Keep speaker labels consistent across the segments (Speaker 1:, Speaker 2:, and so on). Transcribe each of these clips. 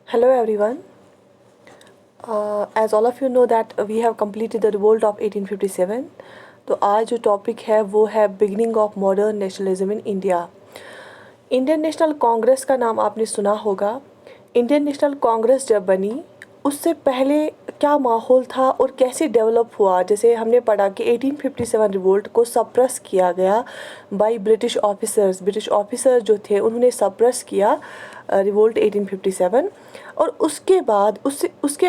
Speaker 1: Hello everyone. As all of you know that we have completed the revolt of 1857. तो आज जो topic है वो है beginning of modern nationalism in India. Indian national Congress का नाम आपने सुना होगा। इंडियन नेशनल कांग्रेस जब बनी उससे पहले क्या माहौल था और कैसे डेवलप हुआ, जैसे हमने पढ़ा कि 1857 रिवोल्ट को सप्रेस किया गया by British officers. British officer जो थे उन्होंने सप्रेस किया रिवोल्ट 1857। और उसके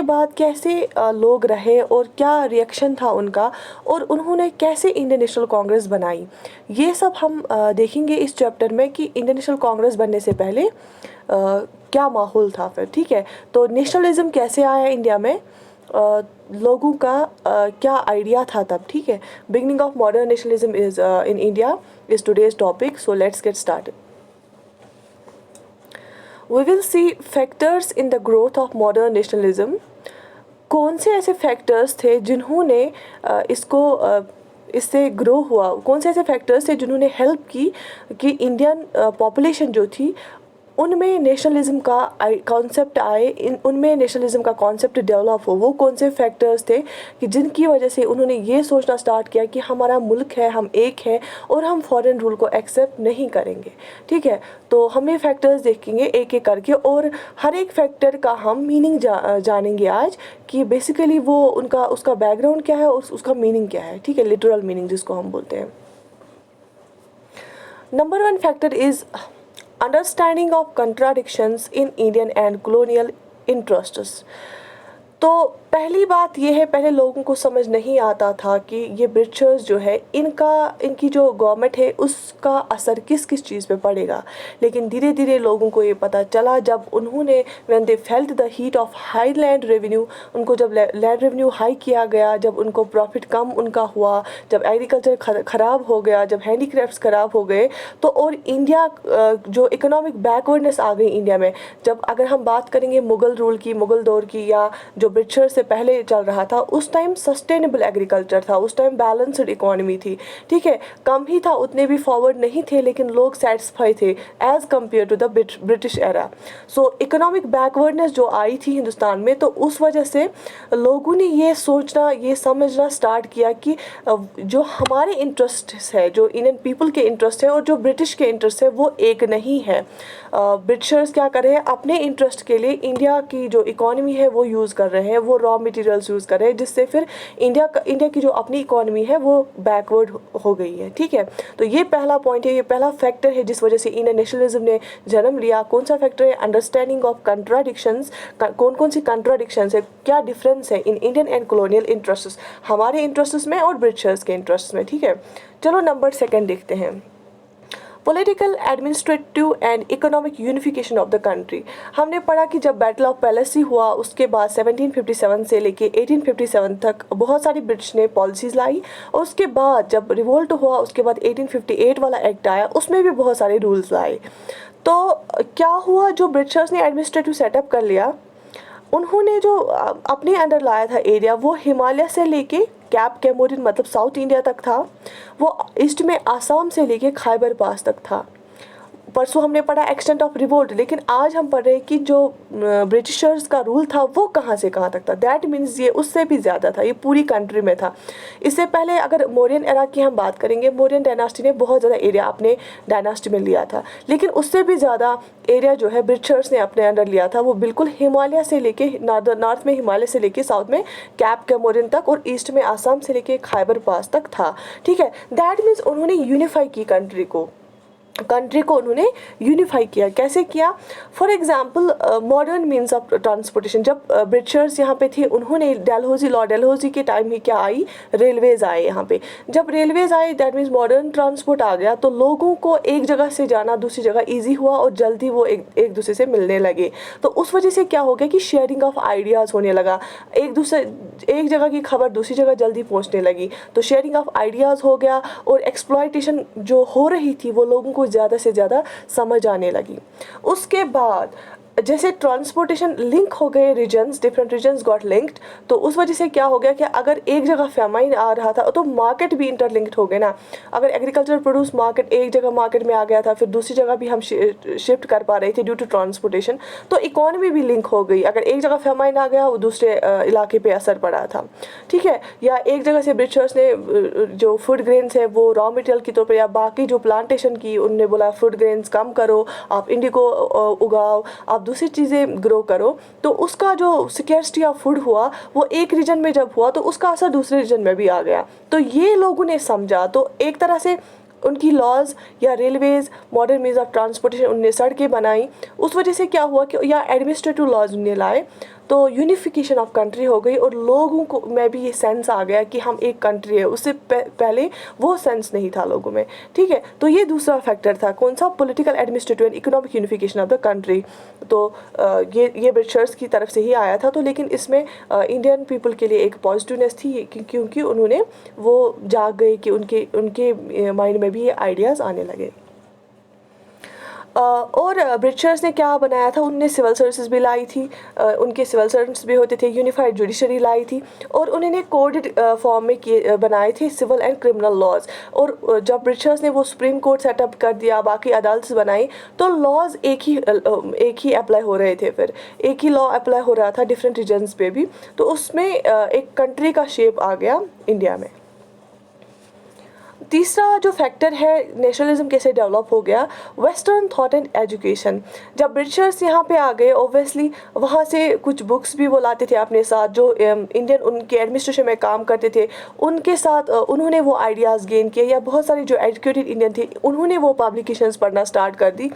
Speaker 1: बाद कैसे लोग रहे और क्या रिएक्शन था उनका और उन्होंने कैसे इंडियन नेशनल कांग्रेस बनाई, ये सब हम देखेंगे इस चैप्टर में कि इंडियन नेशनल कांग्रेस बनने से पहले क्या माहौल था फिर। ठीक है, तो नेशनलिज्म कैसे आया इंडिया में, लोगों का क्या आइडिया था तब। ठीक है, beginning of modern nationalism is in India is today's topic, so let's get started. We will see factors in the growth of modern nationalism। कौन से ऐसे फैक्टर्स थे जिन्होंने इससे ग्रो हुआ, कौन से ऐसे फैक्टर्स थे जिन्होंने हेल्प की कि इंडियन पॉपुलेशन जो थी उनमें नेशनलिज्म का कॉन्सेप्ट आए, उनमें नेशनलिज्म का कॉन्सेप्ट डेवलप हो। वो कौन से फैक्टर्स थे कि जिनकी वजह से उन्होंने ये सोचना स्टार्ट किया कि हमारा मुल्क है, हम एक है और हम फॉरेन रूल को एक्सेप्ट नहीं करेंगे। ठीक है, तो हम ये फैक्टर्स देखेंगे एक एक करके और हर एक फैक्टर का हम मीनिंग जानेंगे आज कि बेसिकली वो उसका बैकग्राउंड क्या है और उसका मीनिंग क्या है। ठीक है, लिटरल मीनिंग जिसको हम बोलते हैं। Number 1 factor is understanding of contradictions in Indian and colonial interests. तो पहली बात ये है, पहले लोगों को समझ नहीं आता था कि ये ब्रिटिशर्स जो है इनकी जो गवर्नमेंट है उसका असर किस किस चीज़ पे पड़ेगा। लेकिन धीरे धीरे लोगों को ये पता चला जब उन्होंने when they felt the heat of high land revenue, उनको जब लैंड रेवेन्यू हाई किया गया, जब उनको प्रॉफिट कम उनका हुआ, जब एग्रीकल्चर ख़राब हो गया, जब हैंडीक्राफ्ट्स ख़राब हो गए, तो और इंडिया जो इकोनॉमिक बैकवर्डनेस आ गई इंडिया में। जब अगर हम बात करेंगे मुग़ल रूल की, मुग़ल दौर की, या जो ब्रिटिशर्स से पहले चल रहा था, उस टाइम सस्टेनेबल एग्रीकल्चर था, उस टाइम बैलेंस्ड इकोनॉमी थी। ठीक है, कम ही था, उतने भी फॉरवर्ड नहीं थे, लेकिन लोग सेटिस्फाई थे as compared to the British era. So economic backwardness जो आई थी हिंदुस्तान में, तो उस वजह से लोगों ने ये सोचना, ये समझना स्टार्ट किया कि जो हमारे इंटरेस्ट है, जो इंडियन पीपल के इंटरेस्ट है और जो ब्रिटिश के इंटरेस्ट है, वो एक नहीं है। ब्रिटिशर्स क्या कर रहे हैं, अपने इंटरेस्ट के लिए इंडिया की जो इकोनॉमी है वो यूज़ कर रहे हैं, वो रॉ मटेरियल्स यूज़ कर रहे हैं, जिससे फिर इंडिया की जो अपनी इकोनॉमी है वो बैकवर्ड हो गई है। ठीक है, तो ये पहला पॉइंट है, ये पहला फैक्टर है जिस वजह से इंडियन नेशनलिज्म ने जन्म लिया। कौन सा फैक्टर है? Understanding of contradictions. कौन कौन सी कंट्राडिक्शंस है, क्या डिफरेंस है in Indian and colonial interests, हमारे इंटरेस्ट्स में और ब्रिटिशर्स के इंटरेस्ट्स में। ठीक है, चलो नंबर 2 देखते हैं, political, administrative and economic unification of the country. हमने पढ़ा कि जब बैटल ऑफ पैलेसी हुआ उसके बाद 1757 से लेके 1857 तक बहुत सारी ब्रिटिश ने पॉलिसीज़ लाई, और उसके बाद जब रिवोल्ट हुआ उसके बाद 1858 वाला एक्ट आया, उसमें भी बहुत सारे रूल्स लाए। तो क्या हुआ, जो ब्रिटिशर्स ने एडमिनिस्ट्रेटिव सेटअप कर लिया, उन्होंने जो अपने अंडर लाया था एरिया, वो हिमालय से लेके कैप कैमोरिन मतलब साउथ इंडिया तक था, वो ईस्ट में आसाम से लेके खैबर पास तक था। परसों हमने पढ़ा एक्सटेंट ऑफ रिवोल्ट, लेकिन आज हम पढ़ रहे हैं कि जो ब्रिटिशर्स का रूल था वो कहाँ से कहाँ तक था। दैट मीन्स ये उससे भी ज़्यादा था, ये पूरी कंट्री में था। इससे पहले अगर मौर्यन एरा की हम बात करेंगे, मौर्यन डायनास्टी ने बहुत ज़्यादा एरिया अपने डायनास्टी में लिया था, लेकिन उससे भी ज़्यादा एरिया जो है ब्रिटिशर्स ने अपने अंडर लिया था। वो बिल्कुल हिमालय से लेके नॉर्थ में हिमालय से लेके साउथ में कैप कैमोरिन तक और ईस्ट में आसाम से लेके खैबर पास तक था। ठीक है, दैट मीन्स उन्होंने यूनिफाई की कंट्री को उन्होंने यूनिफाई किया। कैसे किया? For example modern means of transportation. जब ब्रिटिशर्स यहाँ पे थे, उन्होंने लॉर्ड डलहौजी के टाइम ही क्या आई, रेलवेज़ आए यहाँ पे। जब रेलवेज़ आए दैट मीन्स मॉडर्न ट्रांसपोर्ट आ गया, तो लोगों को एक जगह से जाना दूसरी जगह ईजी हुआ और जल्दी वो एक दूसरे से मिलने लगे। तो उस वजह से क्या हो गया कि शेयरिंग ऑफ आइडियाज़ होने लगा, एक जगह की खबर दूसरी जगह जल्दी पहुँचने लगी, तो शेयरिंग ऑफ आइडियाज़ हो गया और एक्सप्लॉयटेशन जो हो रही थी वो लोगों को ज़्यादा से ज़्यादा समझ आने लगी। उसके बाद जैसे ट्रांसपोर्टेशन लिंक हो गए, reasons, different reasons got linked, तो उस वजह से क्या हो गया कि अगर एक जगह फेमाइन आ रहा था तो मार्केट भी इंटरलिंक्ड हो गए ना। अगर एग्रीकल्चर प्रोड्यूस मार्केट एक जगह मार्केट में आ गया था, फिर दूसरी जगह भी हम शिफ्ट कर पा रहे थे ड्यू टू ट्रांसपोर्टेशन, तो इकॉनमी भी लिंक हो गई। अगर एक जगह फेमाइन आ गया, वो दूसरे इलाके पे असर पड़ा था, ठीक है। या एक जगह से ब्रिटिशर्स ने जो फूड ग्रेन्स है वो रॉ मटेरियल के तौर पर, या बाकी जो प्लांटेशन की, उनने बोला फूड ग्रेन्स कम करो, आप इंडिगो उगाओ, आप दूसरी चीज़ें ग्रो करो, तो उसका जो सिक्योरिटी ऑफ फूड हुआ वो एक रीजन में जब हुआ तो उसका असर दूसरे रीजन में भी आ गया। तो ये लोगों ने समझा, तो एक तरह से उनकी लॉज या Railways, modern means of transportation, उनने सड़कें बनाई, उस वजह से क्या हुआ कि या एडमिनिस्ट्रेटिव लॉज उनने लाए, तो यूनिफिकेशन ऑफ कंट्री हो गई और लोगों को में भी ये सेंस आ गया कि हम एक कंट्री है। उससे पहले वो सेंस नहीं था लोगों में, ठीक है। तो ये दूसरा फैक्टर था, कौन सा? Political, administrative and economic unification of the country. तो ये ब्रिटिशर्स की तरफ से ही आया था, तो लेकिन इसमें इंडियन पीपल के लिए एक पॉजिटिवनेस थी क्योंकि उन्होंने वो जाग गए कि उनके माइंड में भी ये आइडियाज़ आने लगे। और ब्रिटिशर्स ने क्या बनाया था, उनने सिविल सर्विसेज भी लाई थी, उनके सिविल सर्वेंट्स भी होते थे, यूनिफाइड जुडिशरी लाई थी, और उन्होंने कोडेड फॉर्म में बनाए थे सिविल एंड क्रिमिनल लॉज। और जब ब्रिटिशर्स ने वो सुप्रीम कोर्ट सेटअप कर दिया, बाकी अदालत बनाई, तो लॉज एक ही अप्लाई हो रहे थे, फिर एक ही लॉ अप्लाई हो रहा था डिफरेंट रीजन्स पे भी। तो उसमें एक कंट्री का शेप आ गया इंडिया में। तीसरा जो फैक्टर है नेशनलिज्म कैसे डेवलप हो गया, वेस्टर्न थॉट एंड एजुकेशन। जब ब्रिटिशर्स यहाँ पे आ गए, ऑब्वियसली वहाँ से कुछ बुक्स भी वो लाते थे अपने साथ, जो इंडियन उनके एडमिनिस्ट्रेशन में काम करते थे, उनके साथ उन्होंने वो आइडियाज़ गेन किए, या बहुत सारे जो एजुकेटेड इंडियन थे उन्होंने वो पब्लिकेशंस पढ़ना स्टार्ट कर दी,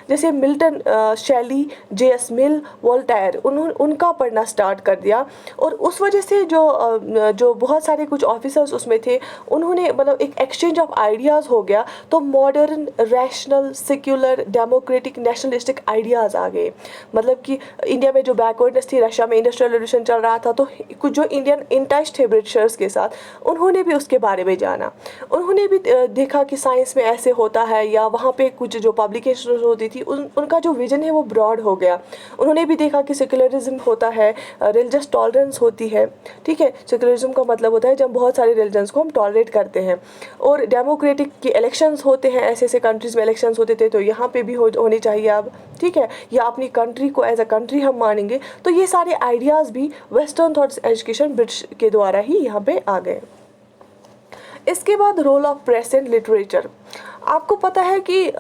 Speaker 1: जैसे मिल्टन, शैली, J.S. मिल, वोल्टेयर, उनका पढ़ना स्टार्ट कर दिया। और उस वजह से जो बहुत सारे कुछ ऑफिसर्स उसमें थे, उन्होंने मतलब एक एक्सचेंज ऑफ आइडियाज़ हो गया, तो modern, rational, secular, democratic, nationalistic ideas आ गए। मतलब कि इंडिया में जो बैकवर्डनेस थी, रशिया में इंडस्ट्रियल रेवोल्यूशन चल रहा था, तो कुछ जो इंडियन इन टच थे ब्रिटिशर्स के साथ, उन्होंने भी उसके बारे में जाना, उन्होंने भी देखा कि साइंस में ऐसे होता है, या वहाँ पे कुछ जो पब्लिकेशन होती थी उनका जो विजन है वो ब्रॉड हो गया। उन्होंने भी देखा कि सेक्युलरिज्म होता है, रिलीजियस टॉलरेंस होती है, ठीक है। सेक्युलरिज्म का मतलब होता है जब बहुत सारे रिलीजन्स को हम टॉलरेट करते हैं। और डेमोक्रेटिक के इलेक्शंस होते हैं, ऐसे ऐसे कंट्रीज़ में इलेक्शंस होते थे, तो यहाँ पे भी होने चाहिए अब, ठीक है। या अपनी कंट्री को एज अ कंट्री हम मानेंगे, तो ये सारे आइडियाज़ भी वेस्टर्न थॉट्स एजुकेशन ब्रिटिश के द्वारा ही यहाँ पे आ गए। इसके बाद role of press and literature. आपको पता है कि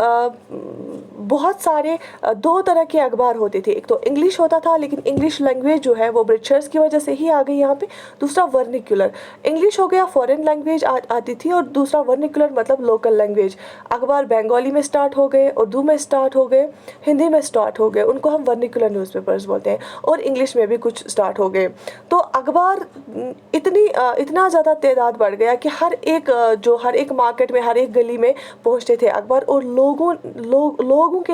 Speaker 1: बहुत सारे दो तरह के अखबार होते थे, एक तो इंग्लिश होता था, लेकिन इंग्लिश लैंग्वेज जो है वो ब्रिटिशर्स की वजह से ही आ गई यहाँ पे। दूसरा वर्निकुलर, इंग्लिश हो गया फॉरेन लैंग्वेज आती थी, और दूसरा वर्निकुलर मतलब लोकल लैंग्वेज। अखबार बंगाली में स्टार्ट हो गए, उर्दू में स्टार्ट हो गए, हिंदी में स्टार्ट हो गए, उनको हम वर्निकुलर न्यूज़पेपर्स बोलते हैं, और इंग्लिश में भी कुछ स्टार्ट हो गए। तो अखबार इतना ज़्यादा तादाद बढ़ गया कि हर एक मार्केट में, हर एक गली में पहुँचते थे अखबार, और लोगों के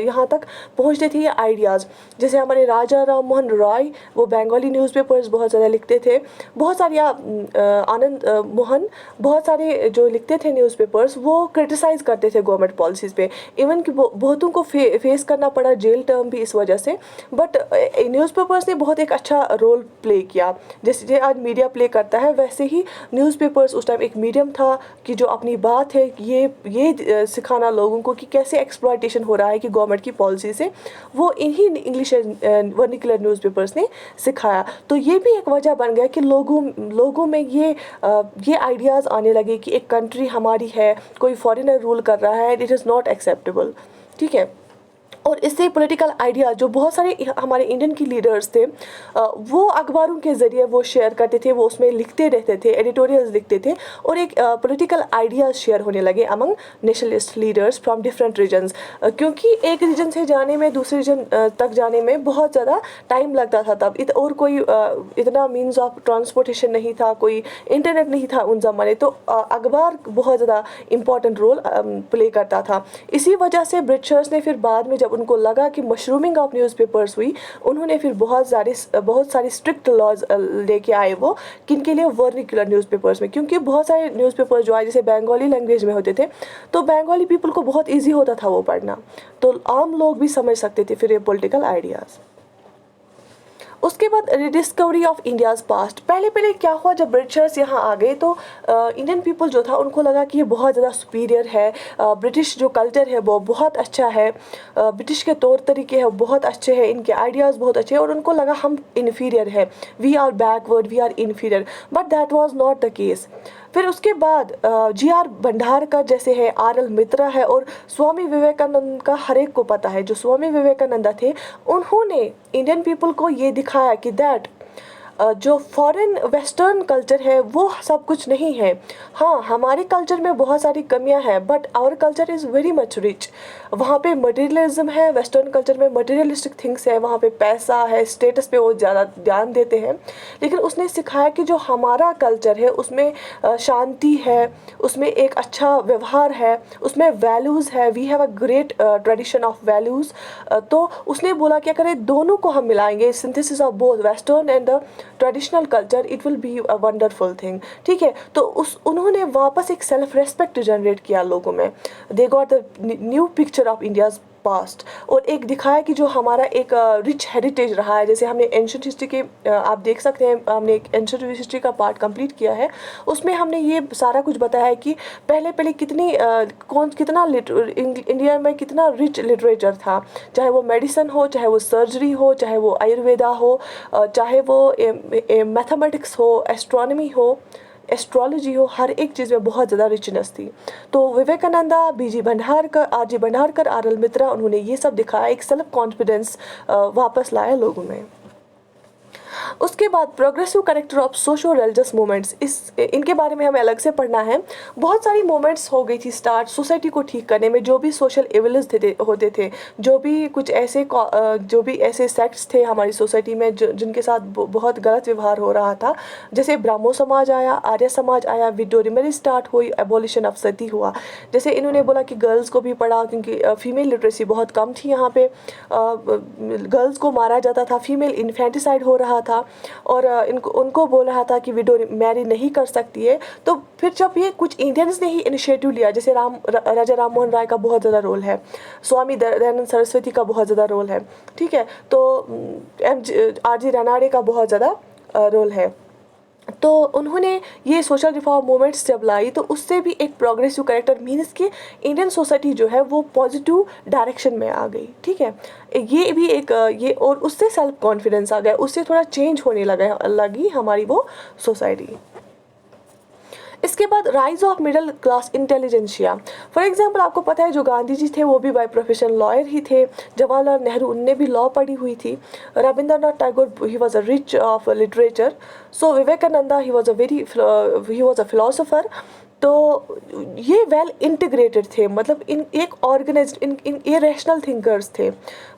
Speaker 1: यहाँ तक पहुँचते थे ये आइडियाज़। जैसे हमारे राजा राम मोहन रॉय, वो बंगाली न्यूज़पेपर्स बहुत ज़्यादा लिखते थे, बहुत सारे आनंद मोहन, बहुत सारे जो लिखते थे न्यूज़पेपर्स, वो क्रिटिसाइज़ करते थे गवर्नमेंट पॉलिसीज़ पे, इवन कि बहुतों को फेस करना पड़ा जेल टर्म भी इस वजह से। बट न्यूज़पेपर्स ने बहुत एक अच्छा रोल प्ले किया, जैसे आज मीडिया प्ले करता है, वैसे ही न्यूज़पेपर्स उस टाइम एक मीडियम था कि जो अपनी बात है ये सिखाना लोगों को कि कैसे एक्सप्लॉयटेशन हो रहा है कि गवर्नमेंट की पॉलिसी से, वो इन्हीं इंग्लिश वर्निकुलर न्यूज़पेपर्स ने सिखाया। तो ये भी एक वजह बन गया कि लोगों में ये आइडियाज़ आने लगे कि एक कंट्री हमारी है, कोई फॉरेनर रूल कर रहा है, इट इज़ नॉट एक्सेप्टेबल, ठीक है। और इससे पॉलिटिकल आइडिया जो बहुत सारे हमारे इंडियन की लीडर्स थे, वो अखबारों के ज़रिए वो शेयर करते थे, वो उसमें लिखते रहते थे, एडिटोरियल्स लिखते थे, और एक पॉलिटिकल आइडियाज़ शेयर होने लगे among nationalist leaders from different regions. क्योंकि एक रीजन से जाने में दूसरे रीजन तक जाने में बहुत ज़्यादा टाइम लगता था तब, और कोई इतना मीन्स ऑफ ट्रांसपोर्टेशन नहीं था, कोई इंटरनेट नहीं था उन ज़माने, तो अखबार बहुत ज़्यादा इम्पॉर्टेंट रोल प्ले करता था। इसी वजह से ब्रिटिशर्स ने फिर बाद में जब उनको लगा कि मशरूमिंग ऑफ न्यूज़पेपर्स हुई, उन्होंने फिर बहुत सारी स्ट्रिक्ट लॉज लेके आए वो, किन के लिए, वर्निकुलर न्यूज़पेपर्स में, क्योंकि बहुत सारे न्यूज़पेपर जो आए जैसे बंगाली लैंग्वेज में होते थे, तो बंगाली पीपल को बहुत ईजी होता था वो पढ़ना, तो आम लोग भी समझ सकते थे फिर ये पॉलिटिकल आइडियाज़। उसके बाद रिडिस्कवरी ऑफ इंडियाज़ पास्ट। पहले क्या हुआ, जब ब्रिटिशर्स यहाँ आ गए तो इंडियन पीपल जो था उनको लगा कि ये बहुत ज़्यादा सुपीरियर है, ब्रिटिश जो कल्चर है वो बहुत अच्छा है, ब्रिटिश के तौर तरीके हैं बहुत अच्छे हैं, इनके आइडियाज़ बहुत अच्छे हैं, और उनको लगा हम इन्फीरियर है, we are backward, we are inferior, but that was not the case. फिर उसके बाद जी.आर. भंडारकर जैसे है, आर.एल. मित्रा है, और स्वामी विवेकानंद का हर एक को पता है, जो स्वामी विवेकानंद थे उन्होंने इंडियन पीपल को ये दिखाया कि दैट जो फॉरेन वेस्टर्न कल्चर है वो सब कुछ नहीं है। हाँ, हमारे कल्चर में बहुत सारी कमियां हैं, but our culture is very much rich. वहाँ पे मटेरियलिज्म है, वेस्टर्न कल्चर में मटेरियलिस्टिक थिंग्स है, वहाँ पे पैसा है, स्टेटस पे वो ज़्यादा ध्यान देते हैं। लेकिन उसने सिखाया कि जो हमारा कल्चर है उसमें शांति है, उसमें एक अच्छा व्यवहार है, उसमें वैल्यूज़ है, we have a great tradition of values. तो उसने बोला क्या करें, दोनों को हम मिलाएंगे, synthesis of both western and the traditional culture, it will be a wonderful thing. ठीक है, तो उन्होंने वापस एक सेल्फ रेस्पेक्ट जनरेट किया लोगों में, they got the new picture of India's past, और एक दिखाया कि जो हमारा एक रिच हेरिटेज रहा है, जैसे हमने एंशिएंट हिस्ट्री के आप देख सकते हैं, हमने एक एंशिएंट हिस्ट्री का पार्ट कंप्लीट किया है, उसमें हमने ये सारा कुछ बताया है कि पहले कितनी कितना इंडिया में कितना रिच लिटरेचर था, चाहे वो मेडिसिन हो, चाहे वो सर्जरी हो, चाहे वो आयुर्वेदा हो, चाहे वो मैथमेटिक्स हो, एस्ट्रोनॉमी हो, एस्ट्रोलॉजी हो, हर एक चीज़ में बहुत ज़्यादा रिचनेस थी। तो Vivekananda, B.G. Bhandarkar, R.G. Bhandarkar, R.L. मित्रा, उन्होंने ये सब दिखाया, एक सेल्फ कॉन्फिडेंस वापस लाया लोगों में। उसके बाद progressive character of socio religious movements, इनके बारे में हमें अलग से पढ़ना है। बहुत सारी मूवमेंट्स हो गई थी स्टार्ट सोसाइटी को ठीक करने में, जो भी सोशल इविल्स होते थे, जो भी ऐसे सेक्ट्स थे हमारी सोसाइटी में जिनके साथ बहुत गलत व्यवहार हो रहा था, जैसे ब्राह्मो समाज आया, आर्य समाज आया, विडो मैरिज स्टार्ट हुई, एबोलिशन ऑफ सती हुआ। जैसे इन्होंने बोला कि गर्ल्स को भी पढ़ा, क्योंकि फीमेल लिटरेसी बहुत कम थी यहाँ पे, गर्ल्स को मारा जाता था, फीमेल इन्फेंटिसाइड हो रहा था, और उनको बोल रहा था कि विडो मैरी नहीं कर सकती है। तो फिर जब ये कुछ इंडियंस ने ही इनिशिएटिव लिया, जैसे राजा राम मोहन राय का बहुत ज़्यादा रोल है, स्वामी दयानंद सरस्वती का बहुत ज़्यादा रोल है, ठीक है, तो R.G. रानाडे का बहुत ज़्यादा रोल है। तो उन्होंने ये सोशल रिफॉर्म मूवमेंट्स जब लाई, तो उससे भी एक प्रोग्रेसिव कैरेक्टर मीन्स कि इंडियन सोसाइटी जो है वो पॉजिटिव डायरेक्शन में आ गई। ठीक है, ये भी एक ये, और उससे सेल्फ कॉन्फिडेंस आ गया, उससे थोड़ा चेंज होने लगी हमारी वो सोसाइटी। इसके बाद rise of middle class intelligentsia. For example आपको पता है जो गांधी जी थे वो भी बाय प्रोफेशन लॉयर ही थे, जवाहरलाल नेहरू उनने भी लॉ पढ़ी हुई थी, Rabindranath Tagore he was a rich of literature, so Vivekananda he was a philosopher. तो ये वेल इंटीग्रेटेड थे, मतलब इन एक ऑर्गेनाइज्ड इन ये रैशनल थिंकर्स थे,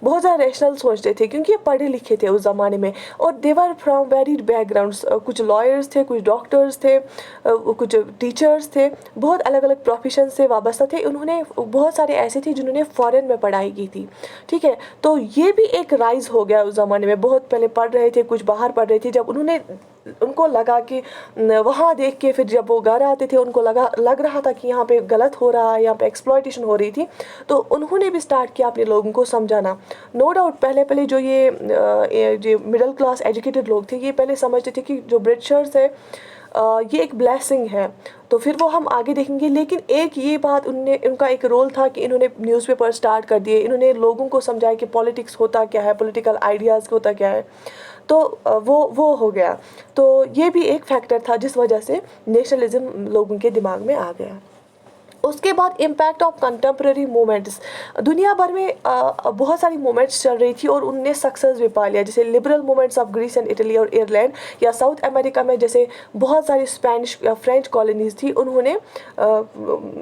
Speaker 1: बहुत ज़्यादा रैशनल सोचते थे, क्योंकि ये पढ़े लिखे थे उस ज़माने में, और देवर फ्रॉम वेरी बैकग्राउंड्स, कुछ लॉयर्स थे, कुछ डॉक्टर्स थे, कुछ टीचर्स थे, बहुत अलग अलग प्रोफेशन से वाबस्ता थे। उन्होंने बहुत सारे ऐसे थे जिन्होंने फॉरेन में पढ़ाई की थी। ठीक है, तो ये भी एक राइज हो गया उस ज़माने में, बहुत पहले पढ़ रहे थे, कुछ बाहर पढ़ रहे थे, जब उनको लगा कि वहाँ देख के फिर जब वो घर आते थे उनको लग रहा था कि यहाँ पे गलत हो रहा है, यहाँ पे एक्सप्लॉयटेशन हो रही थी, तो उन्होंने भी स्टार्ट किया अपने लोगों को समझाना। नो डाउट पहले जो ये मिडिल क्लास एजुकेटेड लोग थे, ये पहले समझते थे कि जो ब्रिटिशर्स है ये एक ब्लेसिंग है, तो फिर वो हम आगे देखेंगे। लेकिन एक ये बात उनका एक रोल था कि इन्होंने न्यूज़पेपर स्टार्ट कर दिए, इन्होंने लोगों को समझाया कि पॉलिटिक्स होता क्या है, पॉलिटिकल आइडियाज़ होता क्या है, तो वो हो गया। तो ये भी एक फैक्टर था जिस वजह से नेशनलिज्म लोगों के दिमाग में आ गया। उसके बाद इम्पैक्ट ऑफ कंटेम्प्रेरी मूवमेंट्स, दुनिया भर में बहुत सारी मूवमेंट्स चल रही थी और उनने सक्सेस भी पा लिया, जैसे liberal movements of Greece and Italy और आयरलैंड, या साउथ अमेरिका में जैसे बहुत सारी स्पेनिश या फ्रेंच कॉलोनीज थी, उन्होंने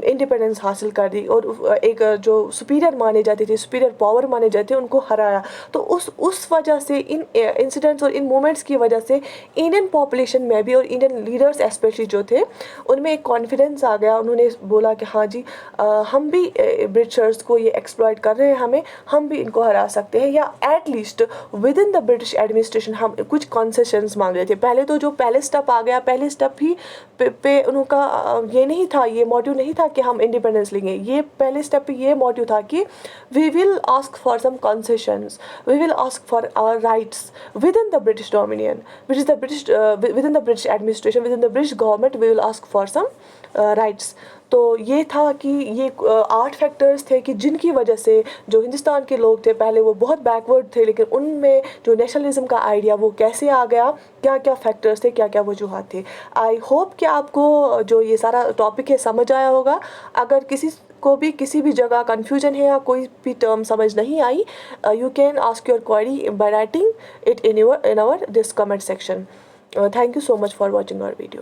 Speaker 1: इंडिपेंडेंस हासिल कर दी और एक जो सुपीरियर माने जाते थे, सुपीरियर पावर माने जाते थे, उनको हराया। तो उस वजह से, इन इंसिडेंट्स और इन मूवमेंट्स की वजह से इंडियन पॉपुलेशन में भी और इंडियन लीडर्स स्पेशली जो थे उनमें एक कॉन्फिडेंस आ गया। उन्होंने बोला कि हाँ जी, हम भी ब्रिटिशर्स को ये एक्सप्लॉइट कर रहे हैं, हम भी इनको हरा सकते हैं, या at least with in the British administration हम कुछ कॉन्सेशंस मांग रहे थे। पहले तो जो पहले स्टेप आ गया, पहले स्टेप ही पे उनका ये नहीं था, ये मोटिव नहीं था कि हम इंडिपेंडेंस लेंगे। ये पहले स्टेप पे ये मोटिव था कि we will ask for some concessions, we will ask for our rights within the British dominion, which is the British, within the British administration, within the British government, we will ask for some rights. तो ये था कि ये 8 factors थे कि जिनकी वजह से जो हिंदुस्तान के लोग थे पहले वो बहुत बैकवर्ड थे, लेकिन उनमें जो नेशनलिज्म का आइडिया वो कैसे आ गया, क्या क्या फैक्टर्स थे, क्या क्या वजूहत थे। आई होप कि आपको जो ये सारा टॉपिक है समझ आया होगा। अगर किसी को भी किसी भी जगह कन्फ्यूजन है या कोई भी टर्म समझ नहीं आई, you can ask your query by writing it in our this comment section. Thank you so much for watching our video.